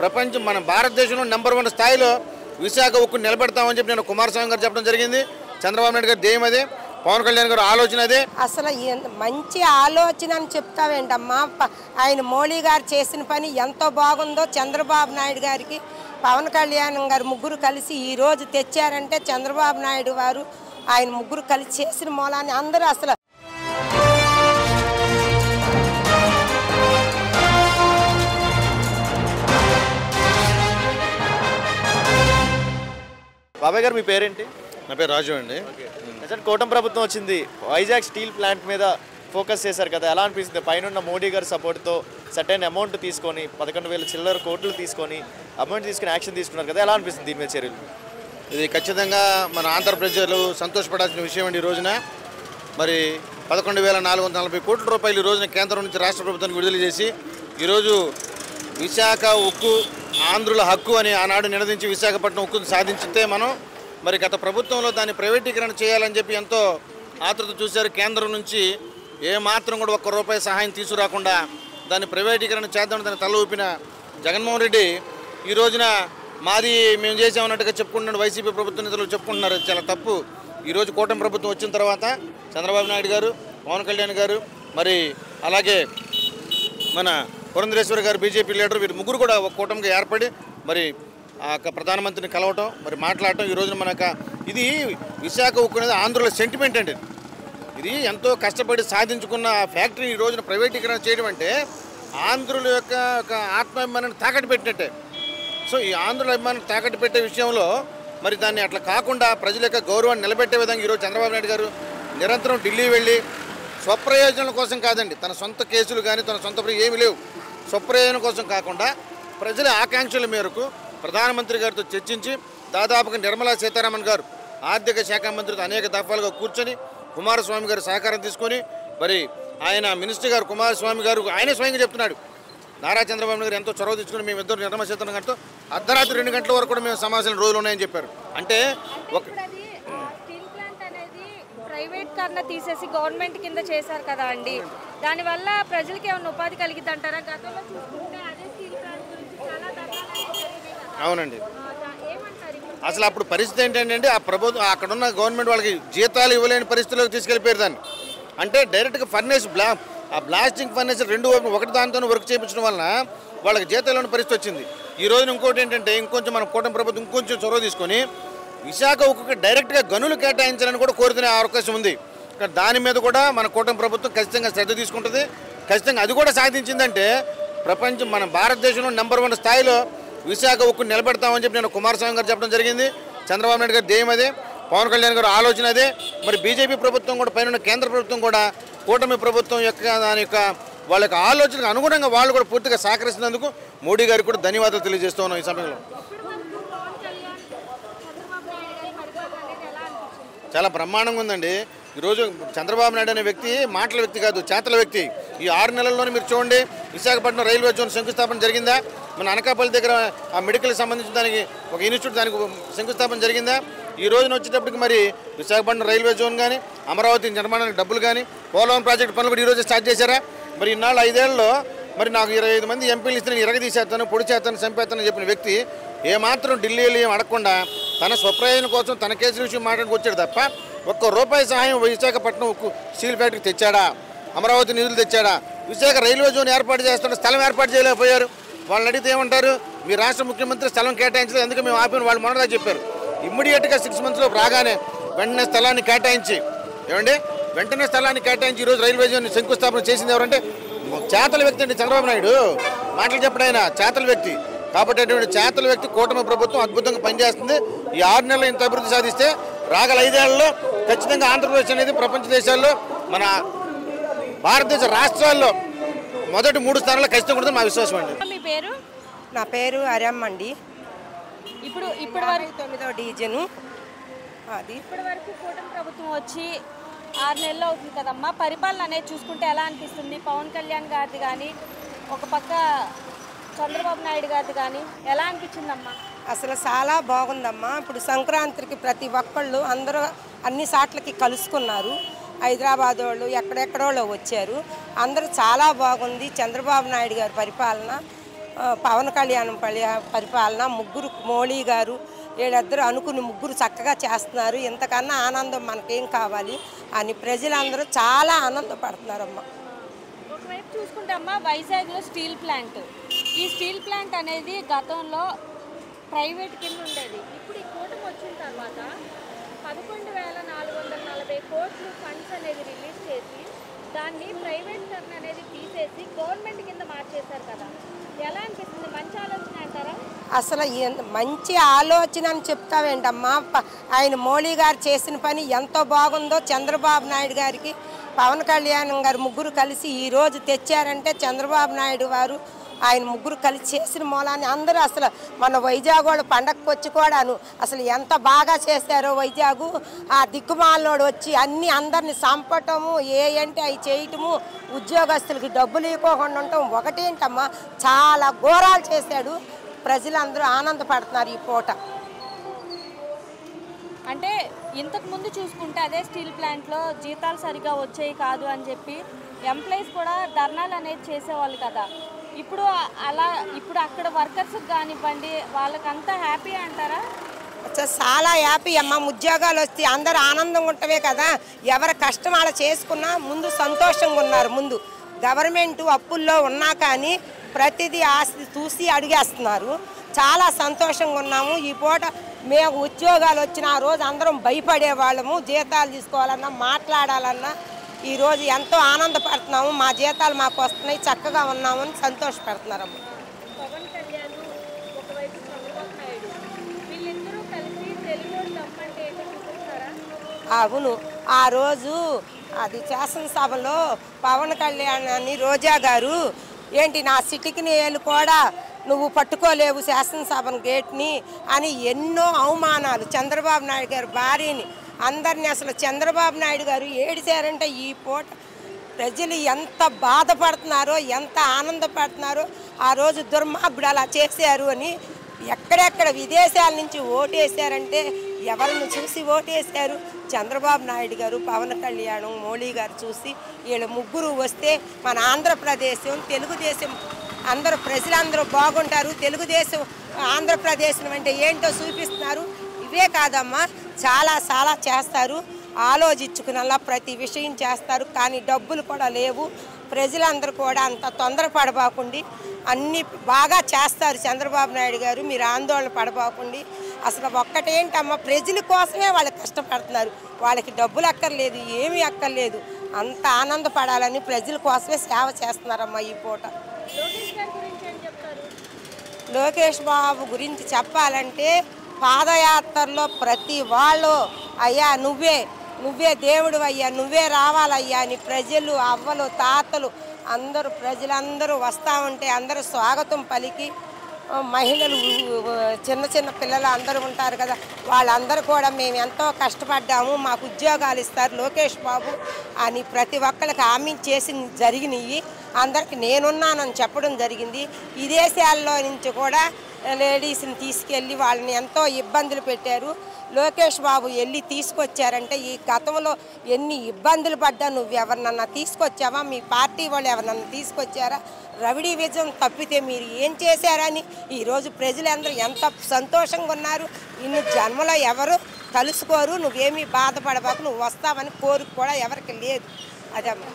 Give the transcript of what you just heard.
ప్రపంచం మన భారతదేశంలో నెంబర్ 1 స్థాయిలో విశాఖ ఉక్కు నిలబెడతామని చెప్పి నేను కుమారస్వామి గారు చెప్పడం జరిగింది. చంద్రబాబు నాయుడు గారు ధ్యేయం అదే, పవన్ కళ్యాణ్ గారు ఆలోచన అదే. అసలు మంచి ఆలోచన అని చెప్తావేంటమ్మా? ఆయన మోడీ గారు చేసిన పని ఎంతో బాగుందో. చంద్రబాబు నాయుడు గారికి పవన్ కళ్యాణ్ గారు ముగ్గురు కలిసి ఈ రోజు తెచ్చారంటే చంద్రబాబు నాయుడు వారు ఆయన ముగ్గురు కలిసి చేసిన మూలాన్ని అందరూ అసలు బాబాయ్ గారు మీ పేరేంటి? నా పేరు రాజు అండి. కూటమి ప్రభుత్వం వచ్చింది, వైజాగ్ స్టీల్ ప్లాంట్ మీద ఫోకస్ చేశారు కదా, ఎలా అనిపిస్తుంది? పైన మోడీ గారి సపోర్ట్తో సర్టెన్ అమౌంట్ తీసుకొని 11,000 చిల్లర కోట్లు తీసుకొని అమౌంట్ తీసుకుని యాక్షన్ తీసుకున్నారు కదా, ఎలా అనిపిస్తుంది దీని మీద చర్యలు? ఇది ఖచ్చితంగా మన ఆంధ్ర ప్రజలు సంతోషపడాల్సిన విషయం అండి. ఈ రోజున మరి 11,440 కోట్ల రూపాయలు ఈ రోజున కేంద్రం నుంచి రాష్ట్ర ప్రభుత్వానికి విడుదల చేసి ఈరోజు విశాఖ ఉక్కు ఆంధ్రుల హక్కు అని ఆనాడు నినదించి విశాఖపట్నం ఉక్కును సాధించితే మనం మరి గత ప్రభుత్వంలో దాన్ని ప్రైవేటీకరణ చేయాలని చెప్పి ఎంతో ఆతృత చూశారు. కేంద్రం నుంచి ఏమాత్రం కూడా ₹1 సహాయం తీసుకురాకుండా దాన్ని ప్రైవేటీకరణ చేద్దామని దాన్ని తల ఊపిన జగన్మోహన్ రెడ్డి ఈ రోజున మాది మేము చేసామన్నట్టుగా చెప్పుకుంటున్నాడు. వైసీపీ ప్రభుత్వ నేతలు చెప్పుకుంటున్నారు, చాలా తప్పు. ఈరోజు కూటమి ప్రభుత్వం వచ్చిన తర్వాత చంద్రబాబు నాయుడు గారు, పవన్ కళ్యాణ్ గారు, మరి అలాగే మన పురంధరేశ్వరి గారు బీజేపీ లీడర్, వీరు ముగ్గురు కూడా ఒక కూటమిగా ఏర్పడి మరి ఆ ప్రధానమంత్రిని కలవటం, మరి మాట్లాడటం. ఈ రోజున మనకు ఇది విశాఖ ఉక్కు అనేది ఆంధ్రుల సెంటిమెంట్ అండి. ఇది ఎంతో కష్టపడి సాధించుకున్న ఫ్యాక్టరీ ఈ రోజున ప్రైవేటీకరణ చేయడం అంటే ఆంధ్రుల యొక్క ఆత్మాభిమానాన్ని తాకట్టు పెట్టినట్టే. సో ఈ ఆంధ్రుల అభిమానం తాకట్టు పెట్టే విషయంలో మరి దాన్ని అట్లా కాకుండా ప్రజల యొక్క గౌరవాన్ని నిలబెట్టే విధంగా ఈరోజు చంద్రబాబు నాయుడు గారు నిరంతరం ఢిల్లీ వెళ్ళి స్వప్రయోజనాల కోసం కాదండి, తన సొంత కేసులు కానీ తన సొంత ఏమీ లేవు, స్వప్రయోజనం కోసం కాకుండా ప్రజల ఆకాంక్షల మేరకు ప్రధానమంత్రి గారితో చర్చించి దాదాపుగా నిర్మలా సీతారామన్ గారు ఆర్థిక శాఖ మంత్రితో అనేక దఫాలుగా కూర్చొని కుమారస్వామి గారు సహకారం తీసుకొని మరి ఆయన మినిస్టర్ గారు కుమారస్వామి గారు ఆయనే స్వయంగా చెప్తున్నాడు, నారా చంద్రబాబు నాయుడు గారు ఎంతో చొరవ తీసుకుని మేము ఇద్దరు నిర్మలా సీతారామన్ గారితో అర్ధరాత్రి 2 గంటల వరకు కూడా మేము సమావేశాలు రోజులు ఉన్నాయని చెప్పారు. అంటే ఒక ప్రైవేటీకరణ తీసేసి గవర్నమెంట్ కింద చేశారు కదా అండి, దానివల్ల ప్రజలకి ఏమైనా ఉపాధి కలిగిద్ది అంటారా? గతంలో చూసుకుంటే అదే స్టీల్ ప్లాంట్ గురించి చాలా ధర్నాలు. అవునండి, అసలు అప్పుడు పరిస్థితి ఏంటంటే ఆ ప్రభుత్వం అక్కడున్న గవర్నమెంట్ వాళ్ళకి జీతాలు ఇవ్వలేని పరిస్థితుల్లోకి తీసుకెళ్ళిపోయారు దాన్ని. అంటే డైరెక్ట్గా ఫర్నేస్ ఆ బ్లాస్టింగ్ ఫర్నేస్ రెండు ఒకటి దానితో వర్క్ చేయించడం వలన వాళ్ళకి జీతాలు ఇవ్వని పరిస్థితి వచ్చింది. ఈ రోజున ఇంకోటి ఏంటంటే ఇంకొంచెం మన కూటమి ప్రభుత్వం ఇంకొంచెం చొరవ తీసుకొని విశాఖ ఉక్కుకి డైరెక్ట్గా గనులు కేటాయించాలని కూడా కోరుతునే అవకాశం ఉంది. దాని మీద కూడా మన కూటమి ప్రభుత్వం ఖచ్చితంగా శ్రద్ధ తీసుకుంటుంది. ఖచ్చితంగా అది కూడా సాధించిందంటే ప్రపంచం మన భారతదేశంలో నెంబర్ 1 స్థాయిలో విశాఖ ఉక్కు నిలబెడతామని చెప్పి నేను కుమారస్వామి గారు చెప్పడం జరిగింది. చంద్రబాబు నాయుడు గారు ధ్యేయం అదే, పవన్ కళ్యాణ్ గారు ఆలోచన అదే. మరి బీజేపీ ప్రభుత్వం కూడా పైన కేంద్ర ప్రభుత్వం కూడా కూటమి ప్రభుత్వం యొక్క దాని యొక్క వాళ్ళ యొక్క ఆలోచనకు అనుగుణంగా వాళ్ళు కూడా పూర్తిగా సహకరిస్తున్నందుకు మోడీ గారికి కూడా ధన్యవాదాలు తెలియజేస్తూ ఉన్నాం ఈ సమయంలో. చాలా బ్రహ్మాండంగా ఉందండి. ఈరోజు చంద్రబాబు నాయుడు అనే వ్యక్తి మాటల వ్యక్తి కాదు, చేతల వ్యక్తి. ఈ 6 నెలల్లోనే మీరు చూడండి, విశాఖపట్నం రైల్వే జోన్ శంకుస్థాపన జరిగిందా? మన అనకాపల్లి దగ్గర ఆ మెడికల్కి సంబంధించిన దానికి ఒక ఇన్స్టిట్యూట్ దానికి శంకుస్థాపన జరిగిందా? ఈ రోజున వచ్చేటప్పటికి మరి విశాఖపట్నం రైల్వే జోన్ కానీ అమరావతి నిర్మాణానికి డబ్బులు కానీ పోలవరం ప్రాజెక్టు పనులు కూడా ఈరోజు స్టార్ట్ చేశారా? మరి ఇన్నాళ్ళు 5 ఏళ్లలో మరి నాకు 25 మంది ఎంపీలు ఇస్తే నేను ఇరగదీసేస్తాను, పొడి చేస్తాను, చంపేస్తానని చెప్పిన వ్యక్తి ఏమాత్రం ఢిల్లీలో ఏం అడగకుండా తన స్వప్రయోజనం కోసం తన కేసుల విషయం మాట్లాడుకు వచ్చాడు తప్ప ₹1 సహాయం విశాఖపట్నం ఉక్కు స్టీల్ ఫ్యాక్టరీకి తెచ్చాడా? అమరావతి నిధులు తెచ్చాడా? విశాఖ రైల్వే జోన్ ఏర్పాటు చేస్తున్న స్థలం ఏర్పాటు చేయలేకపోయారు. వాళ్ళని అడిగితే ఏమంటారు, మీ రాష్ట్ర ముఖ్యమంత్రి స్థలం కేటాయించలేదు, అందుకే మేము ఆపిన వాళ్ళు మొన్నదా చెప్పారు. ఇమ్మీడియట్గా 6 మంత్స్లో రాగానే వెంటనే స్థలాన్ని కేటాయించి వెంటనే స్థలాన్ని కేటాయించి ఈరోజు రైల్వే జోన్ శంకుస్థాపన చేసింది ఎవరంటే చేతల వ్యక్తి అండి చంద్రబాబు నాయుడు. మాటలు చెప్పడం ఆయన చేతల వ్యక్తి. కాబట్టి అటువంటి చేతల వ్యక్తి కూటమి ప్రభుత్వం అద్భుతంగా పనిచేస్తుంది. ఈ 6 నెలలు ఇంత అభివృద్ధి సాధిస్తే రాగల 5 ఏళ్లలో ఖచ్చితంగా ఆంధ్రప్రదేశ్ అనేది ప్రపంచ దేశాల్లో మన భారతదేశ రాష్ట్రాల్లో మొదటి 3 స్థానాల్లో ఖచ్చితంగా ఉంటుంది మా విశ్వాసం అండి. మీ పేరు? నా పేరు అరమ్మ అండి. ఇప్పుడు వరకు 9వ డివిజను. అది ఇప్పటి వరకు కూటమి ప్రభుత్వం వచ్చి 6 నెలలు అవుతుంది కదమ్మా, పరిపాలన అనేది చూసుకుంటే ఎలా అనిపిస్తుంది? పవన్ కళ్యాణ్ గారిది కానీ ఒక పక్క చంద్రబాబు నాయుడు గారిది కానీ ఎలా అనిపించిందమ్మా? అసలు చాలా బాగుందమ్మా. ఇప్పుడు సంక్రాంతికి ప్రతి ఒక్కళ్ళు అందరూ అన్ని సాట్లకి కలుసుకున్నారు. హైదరాబాద్ వాళ్ళు ఎక్కడెక్కడో వచ్చారు. అందరూ చాలా బాగుంది చంద్రబాబు నాయుడు గారి పరిపాలన. పవన్ కళ్యాణ్ పరిపాలన ముగ్గురు మోడీ గారు వీళ్ళిద్దరూ అనుకుని ముగ్గురు చక్కగా చేస్తున్నారు. ఇంతకన్నా ఆనందం మనకేం కావాలి అని ప్రజలందరూ చాలా ఆనందపడుతున్నారమ్మా. ఒకవైపు చూసుకుంటే అమ్మ వైజాగ్లో స్టీల్ ప్లాంట్, ఈ స్టీల్ ప్లాంట్ అనేది గతంలో ప్రైవేట్ కింద ఉండేది. ఇప్పుడు ఈ కూటమి వచ్చిన తర్వాత 11,440 కోట్లు ఫండ్స్ అనేది రిలీజ్ చేసి దాన్ని ప్రైవేట్ టర్న్ అనేది తీసేసి గవర్నమెంట్ కింద మార్చేశారు కదా, ఎలా అనిపిస్తుంది? మంచి ఆలోచన అంటారా? అసలు మంచి ఆలోచన అని చెప్తావేంటమ్మా. ఆయన మోడీ గారు చేసిన పని ఎంతో బాగుందో. చంద్రబాబు నాయుడు గారికి పవన్ కళ్యాణ్ గారు ముగ్గురు కలిసి ఈరోజు తెచ్చారంటే చంద్రబాబు నాయుడు వారు ఆయన ముగ్గురు కలిసి చేసిన మూలాన్ని అందరూ అసలు మన వైజాగ్ వాళ్ళు పండగకు వచ్చి కూడాను అసలు ఎంత బాగా చేశారో వైజాగు. ఆ దిక్కుమాలనోడు వచ్చి అన్నీ అందరిని చంపటము, అంటే అవి చేయటము, ఉద్యోగస్తులకి డబ్బులు ఇవ్వకుండా ఉండటం ఒకటేంటమ్మా, చాలా ఘోరాలు చేశాడు. ప్రజలందరూ ఆనందపడుతున్నారు ఈ పూట. అంటే ఇంతకు ముందు చూసుకుంటే అదే స్టీల్ ప్లాంట్లో జీతాలు సరిగా వచ్చేవి కాదు అని చెప్పి ఎంప్లాయీస్ కూడా ధర్నాలు అనేది చేసేవాళ్ళు కదా. ఇప్పుడు అక్కడ వర్కర్స్కి కానివ్వండి వాళ్ళకంతా హ్యాపీ అంటారా? చాలా హ్యాపీ అమ్మ. ఉద్యోగాలు వస్తే అందరు ఆనందంగా ఉంటవే కదా. ఎవరి కష్టం అలా చేసుకున్నా ముందు సంతోషంగా ఉన్నారు. ముందు గవర్నమెంట్ అప్పుల్లో ఉన్నా కానీ ప్రతిదీ ఆస్తి చూసి అడిగేస్తున్నారు. చాలా సంతోషంగా ఉన్నాము. ఈ పూట మేము ఉద్యోగాలు వచ్చిన ఆ రోజు అందరం భయపడేవాళ్ళము. జీతాలు తీసుకోవాలన్నా మాట్లాడాలన్నా ఈరోజు ఎంతో ఆనందపడుతున్నాము. మా జీతాలు మాకు వస్తున్నాయి, చక్కగా ఉన్నామని సంతోషపడుతున్నారమ్మ. పవన్ కళ్యాణ్ ఒకవైపు చంద్రబాబు నాయుడు వీళ్ళిద్దరూ కలిసి తెలుగు దమ్మంటే ఏంటో చూపిస్తారా? అవును, ఆ రోజు అది శాసనసభలో పవన్ కళ్యాణ్ అని రోజా గారు ఏంటి నా సిటీకి ఏళ్ళు కూడా నువ్వు పట్టుకోలేవు శాసనసభను గేట్ని అని ఎన్నో అవమానాలు చంద్రబాబు నాయుడు గారు భార్యని అందరినీ అసలు చంద్రబాబు నాయుడు గారు ఏడిచారంటే ఈ పూట ప్రజలు ఎంత బాధపడుతున్నారో ఎంత ఆనందపడుతున్నారో. ఆ రోజు దుర్మార్గుడు అలా చేశారు అని ఎక్కడెక్కడ విదేశాల నుంచి ఓటేశారంటే ఎవరిని చూసి ఓటేశారు? చంద్రబాబు నాయుడు గారు, పవన్ కళ్యాణ్, మోడీ గారు చూసి వీళ్ళు ముగ్గురు వస్తే మన ఆంధ్రప్రదేశం తెలుగుదేశం అందరూ ప్రజలందరూ బాగుంటారు. తెలుగుదేశం ఆంధ్రప్రదేశం అంటే ఏంటో చూపిస్తున్నారు. ఇవే కాదమ్మా, చాలా చాలా చేస్తారు. ఆలోచించుకునేలా ప్రతి విషయం చేస్తారు. కానీ డబ్బులు కూడా లేవు. ప్రజలందరూ కూడా అంత తొందరపడబాకండి, అన్నీ బాగా చేస్తారు చంద్రబాబు నాయుడు గారు. మీరు ఆందోళన పడబాకండి. అసలు ఒక్కటేంటమ్మా, ప్రజల కోసమే వాళ్ళు కష్టపడుతున్నారు. వాళ్ళకి డబ్బులు అక్కర్లేదు, ఏమీ అక్కర్లేదు. అంత ఆనందపడాలని ప్రజల కోసమే సేవ చేస్తున్నారమ్మా ఈ పూట. లోకేష్ బాబు గురించి చెప్పాలంటే పాదయాత్రలో ప్రతి వాళ్ళు అయ్యా నువ్వే దేవుడు అయ్యా, నువ్వే రావాలయ్యా అని ప్రజలు, అవ్వలు, తాతలు అందరూ ప్రజలందరూ వస్తూ ఉంటే అందరూ స్వాగతం పలికి, మహిళలు చిన్న చిన్న పిల్లలు అందరూ ఉంటారు కదా, వాళ్ళందరూ కూడా మేము ఎంతో కష్టపడ్డాము, మాకు ఉద్యోగాలు ఇస్తారు లోకేష్ బాబు అని ప్రతి ఒక్కరికి హామీ చేసి జరిగినాయి. అందరికి నేనున్నానని చెప్పడం జరిగింది. విదేశాల్లో నుంచి కూడా లేడీస్ని తీసుకెళ్ళి వాళ్ళని ఎంతో ఇబ్బందులు పెట్టారు. లోకేష్ బాబు వెళ్ళి తీసుకొచ్చారంటే ఈ గతంలో ఎన్ని ఇబ్బందులు పడ్డా నువ్వు ఎవరినన్నా తీసుకొచ్చావా? మీ పార్టీ వాళ్ళు ఎవరినన్నా తీసుకొచ్చారా? రవిడి విజయం తప్పితే మీరు ఏం చేశారని ఈరోజు ప్రజలందరూ ఎంత సంతోషంగా ఉన్నారు. ఇన్ని జన్మలో ఎవరు కలుసుకోరు. నువ్వేమీ బాధపడబాకు, నువ్వు వస్తావని కోరిక కూడా ఎవరికి లేదు. అదమ్మా.